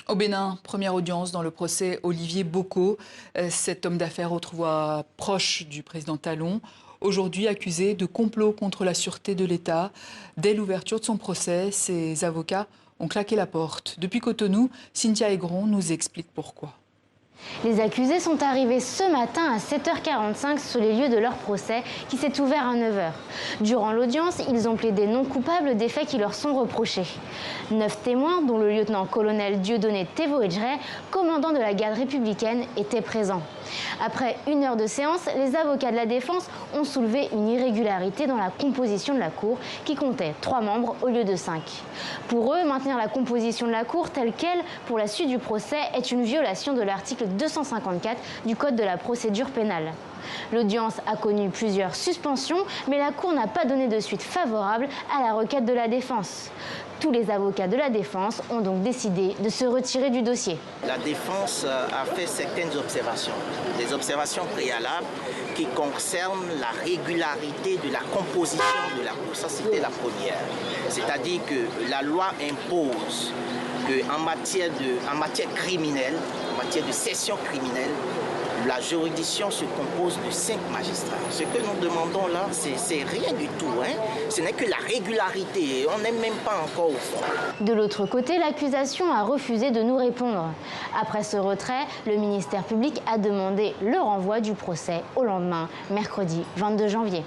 Au Bénin, première audience dans le procès Olivier Boko. Cet homme d'affaires autrefois proche du président Talon, aujourd'hui accusé de complot contre la sûreté de l'État. Dès l'ouverture de son procès, ses avocats ont claqué la porte. Depuis Cotonou, Cynthia Aigron nous explique pourquoi. Les accusés sont arrivés ce matin à 7h45 sur les lieux de leur procès qui s'est ouvert à 9h. Durant l'audience, ils ont plaidé non coupables des faits qui leur sont reprochés. 9 témoins, dont le lieutenant-colonel Dieudonné Thévoedjere, commandant de la garde républicaine, étaient présents. Après 1 heure de séance, les avocats de la défense ont soulevé une irrégularité dans la composition de la Cour qui comptait 3 membres au lieu de 5. Pour eux, maintenir la composition de la Cour telle qu'elle pour la suite du procès est une violation de l'article 254 du Code de la procédure pénale. L'audience a connu plusieurs suspensions, mais la Cour n'a pas donné de suite favorable à la requête de la défense. Tous les avocats de la défense ont donc décidé de se retirer du dossier. La défense a fait certaines observations, des observations préalables qui concernent la régularité de la composition de la Cour. Ça, c'était la première. C'est-à-dire que la loi impose qu'en matière criminelle, en matière de session criminelle, la juridiction se compose de 5 magistrats. Ce que nous demandons là, c'est rien du tout. Ce n'est que la régularité. On n'est même pas encore au fond. De l'autre côté, l'accusation a refusé de nous répondre. Après ce retrait, le ministère public a demandé le renvoi du procès au lendemain, mercredi 22 janvier.